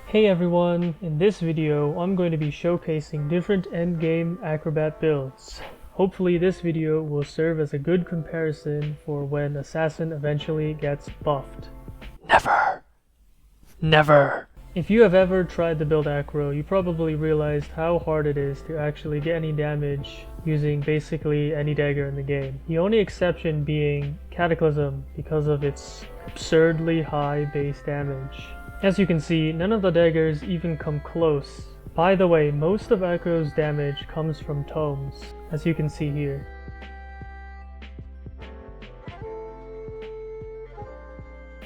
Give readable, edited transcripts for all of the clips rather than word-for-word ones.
Hey everyone, in this video I'm going to be showcasing different endgame Acrobat builds. Hopefully this video will serve as a good comparison for when Assassin eventually gets buffed. Never! If you have ever tried to build Acro, you probably realized how hard it is to actually get any damage using basically any dagger in the game. The only exception being Cataclysm because of its absurdly high base damage. As you can see, none of the daggers even come close. By the way, most of Acro's damage comes from tomes, as you can see here.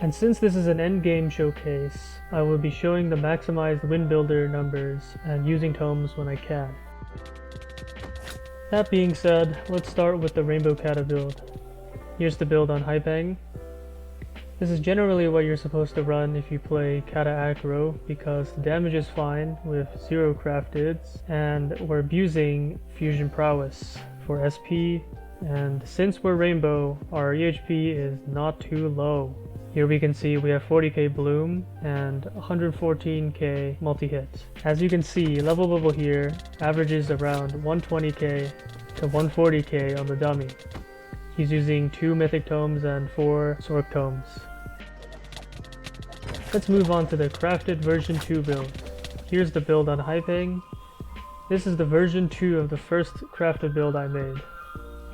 And since this is an endgame showcase, I will be showing the maximized win builder numbers and using tomes when I can. That being said, let's start with the Rainbow CATA build. Here's the build on Hypeng. This is generally what you're supposed to run if you play CATA Acro because the damage is fine with 0 crafteds and we're abusing Fusion Prowess for SP, and since we're Rainbow, our EHP is not too low. Here we can see we have 40k Bloom and 114k multi-hit. As you can see, level bubble here averages around 120k to 140k on the dummy. He's using 2 Mythic Tomes and 4 Sorc Tomes. Let's move on to the crafted version 2 build. Here's the build on Hypeng. This is the version 2 of the first crafted build I made.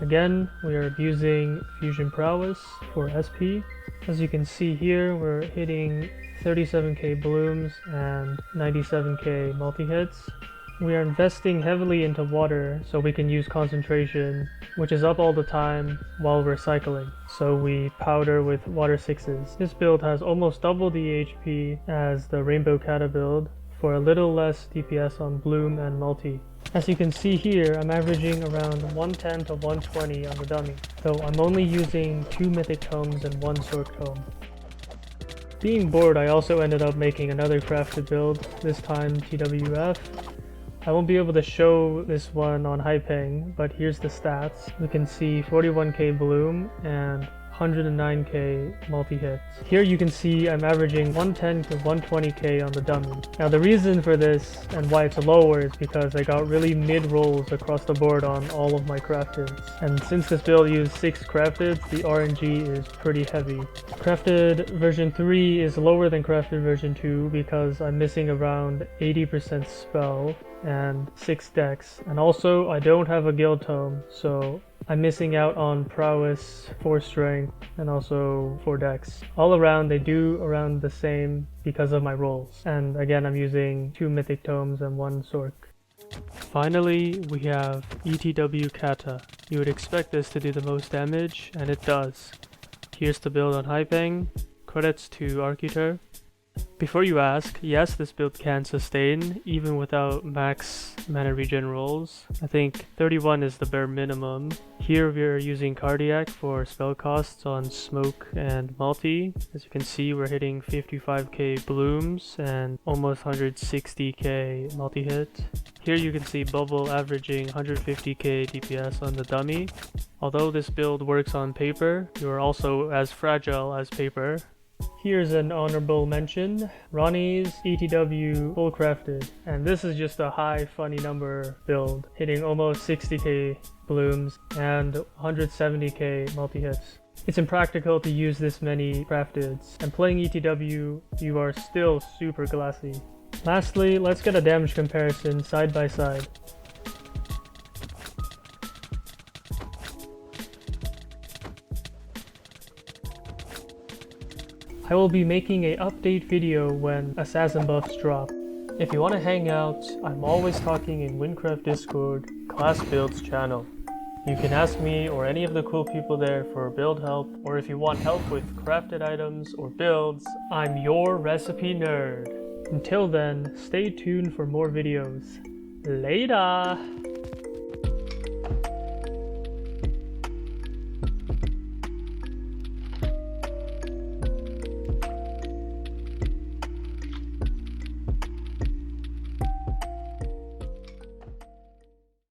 Again, we are abusing Fusion Prowess for SP. As you can see here, we're hitting 37k Blooms and 97k multi-hits. We are investing heavily into water so we can use concentration, which is up all the time while we're cycling. So we powder with water 6s. This build has almost double the HP as the Rainbow CATA build for a little less DPS on Bloom and multi. As you can see here, I'm averaging around 110 to 120 on the dummy, though I'm only using 2 Mythic Tomes and 1 Sorc Tome. Being bored, I also ended up making another crafted build, this time TWF. I won't be able to show this one on Hypeng, but here's the stats. We can see 41k Bloom and 109k multi-hits. Here you can see I'm averaging 110 to 120k on the dummy. Now the reason for this and why it's lower is because I got really mid rolls across the board on all of my crafteds. And since this build used 6 crafteds, the RNG is pretty heavy. Crafted version 3 is lower than crafted version 2 because I'm missing around 80% spell and 6 decks. And also I don't have a guild tome, so I'm missing out on prowess, 4 strength, and also 4 dex. All around they do around the same because of my rolls. And again, I'm using 2 mythic tomes and 1 sorc. Finally, we have ETW CATA. You would expect this to do the most damage, and it does. Here's the build on Hypeng. Credits to Arcuter. Before you ask, yes, this build can sustain even without max mana regen rolls. I think 31 is the bare minimum. Here we are using Cardiac for spell costs on Smoke and Multi. As you can see, we're hitting 55k Blooms and almost 160k multi-hit. Here you can see Bubble averaging 150k DPS on the dummy. Although this build works on paper, you are also as fragile as paper. Here's an honorable mention, Ronnie's ETW full crafted, and this is just a high funny number build, hitting almost 60k Blooms and 170k multi-hits. It's impractical to use this many crafteds, and playing ETW, you are still super glassy. Lastly, let's get a damage comparison side by side. I will be making an update video when Assassin buffs drop. If you want to hang out, I'm always talking in Wincraft Discord, Class Builds channel. You can ask me or any of the cool people there for build help, or if you want help with crafted items or builds, I'm your recipe nerd. Until then, stay tuned for more videos. Later!